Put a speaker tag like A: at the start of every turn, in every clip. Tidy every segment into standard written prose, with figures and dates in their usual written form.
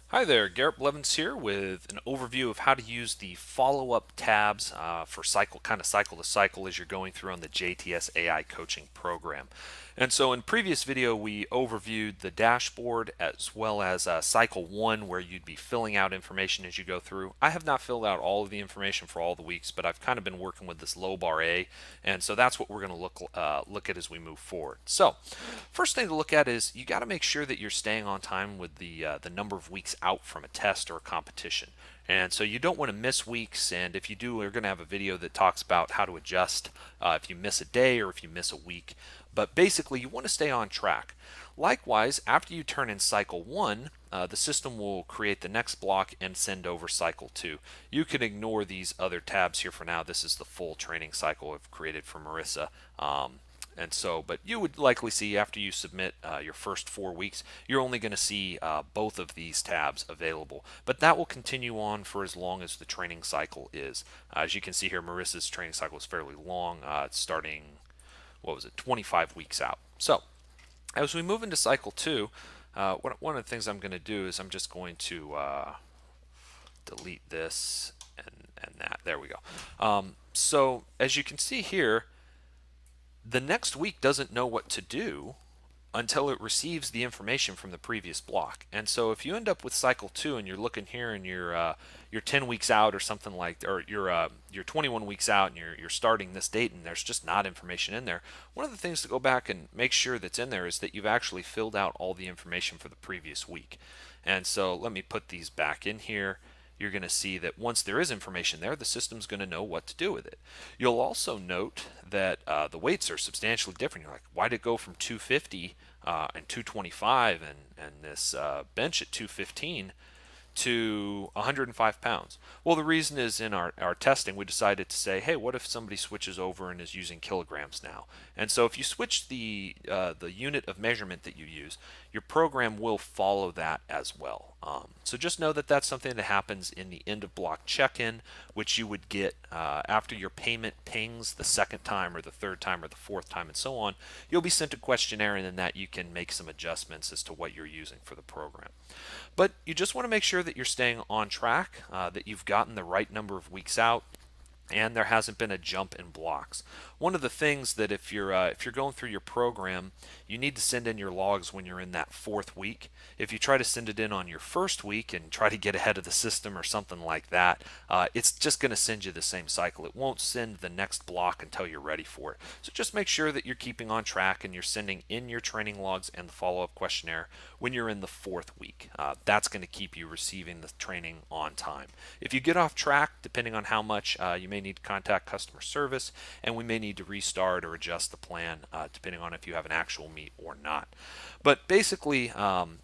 A: Hi there, Garrett Blevins here with an overview of how to use the follow-up tabs for cycle to cycle as you're going through on the JTS AI coaching program. And so in previous video we overviewed the dashboard as well as cycle 1 where you'd be filling out information as you go through. I have not filled out all of the information for all the weeks, but I've kind of been working with this low bar A, and so that's what we're going to look at as we move forward. So first thing to look at is you got to make sure that you're staying on time with the number of weeks out from a test or a competition. And so you don't want to miss weeks, and if you do, we're going to have a video that talks about how to adjust if you miss a day or if you miss a week. But basically, you want to stay on track. Likewise, after you turn in cycle 1, the system will create the next block and send over cycle 2. You can ignore these other tabs here for now. This is the full training cycle I've created for Marissa. But you would likely see after you submit your first 4 weeks, you're only going to see both of these tabs available. But that will continue on for as long as the training cycle is. As you can see here, Marissa's training cycle is fairly long, starting, 25 weeks out. So as we move into cycle 2, one of the things I'm going to do is I'm just going to delete this and that. There we go. So as you can see here, the next week doesn't know what to do until it receives the information from the previous block. And so if you end up with cycle 2 and you're looking here and you're 10 weeks out or something like, or you're 21 weeks out and you're starting this date and there's just not information in there, one of the things to go back and make sure that's in there is that you've actually filled out all the information for the previous week. And so let me put these back in here. You're going to see that once there is information there, the system's going to know what to do with it. You'll also note that the weights are substantially different. You're like, why did it go from 250 and 225 and this bench at 215 to 105 pounds? Well, the reason is in our testing, we decided to say, hey, what if somebody switches over and is using kilograms now? And so if you switch the unit of measurement that you use, your program will follow that as well. So just know that that's something that happens in the end of block check-in, which you would get after your payment pings the second time or the third time or the fourth time and so on. You'll be sent a questionnaire, and in that you can make some adjustments as to what you're using for the program. But you just want to make sure that you're staying on track, that you've gotten the right number of weeks out, and there hasn't been a jump in blocks. One of the things that if you're going through your program, you need to send in your logs when you're in that fourth week. If you try to send it in on your first week and try to get ahead of the system or something like that, it's just going to send you the same cycle. It won't send the next block until you're ready for it. So just make sure that you're keeping on track and you're sending in your training logs and the follow-up questionnaire when you're in the fourth week. That's going to keep you receiving the training on time. If you get off track, depending on how much, you may need to contact customer service, and we may need to restart or adjust the plan depending on if you have an actual meet or not. But basically,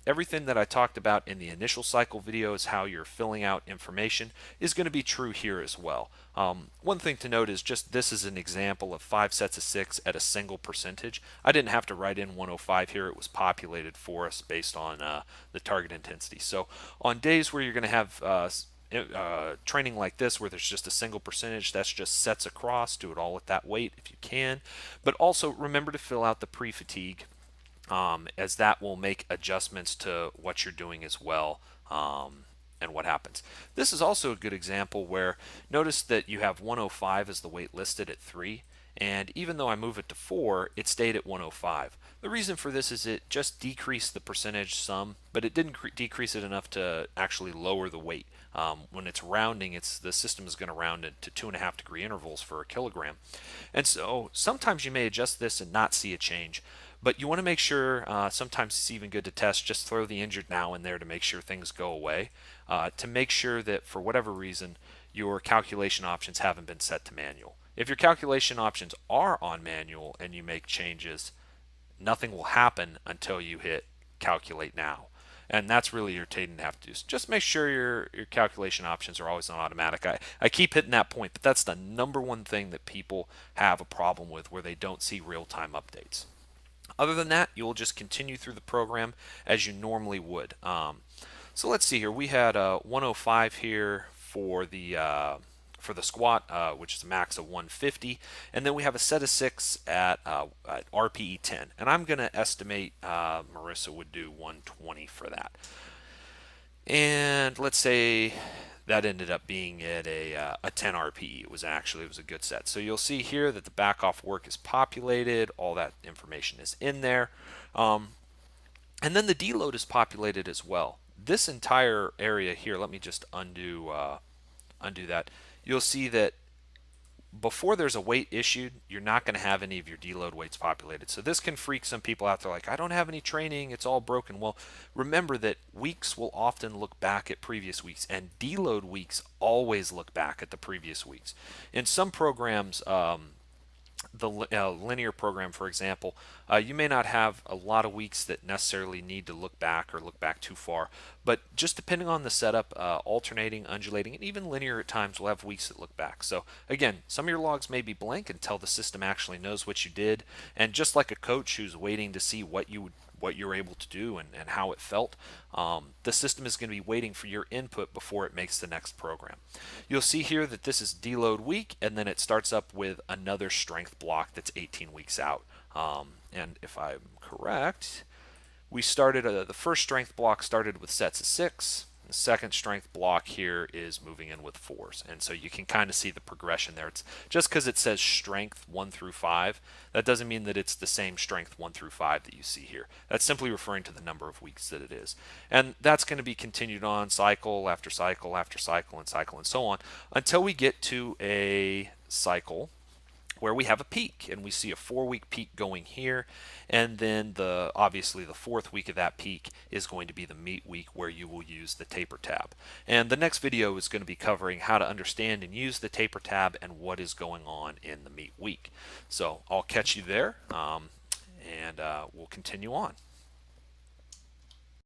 A: everything that I talked about in the initial cycle video is how you're filling out information is going to be true here as well. One thing to note is just this is an example of 5 sets of 6 at a single percentage. I didn't have to write in 105 here. It was populated for us based on the target intensity. So on days where you're going to have training like this where there's just a single percentage, that's just sets across. Do it all at that weight if you can. But also remember to fill out the pre-fatigue, as that will make adjustments to what you're doing as well. And what happens. This is also a good example where notice that you have 105 as the weight listed at 3, and even though I move it to 4, it stayed at 105. The reason for this is it just decreased the percentage some, but it didn't decrease it enough to actually lower the weight. When it's rounding, the system is going to round it to 2.5 degree intervals for a kilogram. And so sometimes you may adjust this and not see a change. But you want to make sure, sometimes it's even good to test, just throw the injured now in there to make sure things go away, to make sure that for whatever reason your calculation options haven't been set to manual. If your calculation options are on manual and you make changes, nothing will happen until you hit calculate now. And that's really irritating to have to do. So just make sure your calculation options are always on automatic. I keep hitting that point, but that's the number one thing that people have a problem with where they don't see real-time updates. Other than that, you'll just continue through the program as you normally would. So let's see here. We had 105 here for the squat, which is a max of 150, and then we have a set of 6 at RPE 10. And I'm going to estimate Marissa would do 120 for that. And let's say that ended up being at a 10 RPE. It was a good set. So you'll see here that the back off work is populated. All that information is in there. And then the deload is populated as well. This entire area here, let me just undo that. You'll see that before there's a weight issued, you're not going to have any of your deload weights populated. So this can freak some people out. They're like, I don't have any training, it's all broken. Well, remember that weeks will often look back at previous weeks, and deload weeks always look back at the previous weeks. In some programs, the linear program, for example, you may not have a lot of weeks that necessarily need to look back or look back too far, but just depending on the setup, alternating, undulating, and even linear at times will have weeks that look back. So again, some of your logs may be blank until the system actually knows what you did, and just like a coach who's waiting to see what you're able to do and how it felt. The system is going to be waiting for your input before it makes the next program. You'll see here that this is deload week, and then it starts up with another strength block that's 18 weeks out. And if I'm correct, we started the first strength block started with sets of 6. The second strength block here is moving in with 4s, and so you can kind of see the progression there. It's just because it says strength 1 through 5, that doesn't mean that it's the same strength 1 through 5 that you see here. That's simply referring to the number of weeks that it is, and that's going to be continued on cycle after cycle after cycle and so on until we get to a cycle where we have a peak, and we see a 4-week peak going here, and then obviously the 4th week of that peak is going to be the meat week where you will use the taper tab. And the next video is going to be covering how to understand and use the taper tab and what is going on in the meat week. So I'll catch you there, and we'll continue on.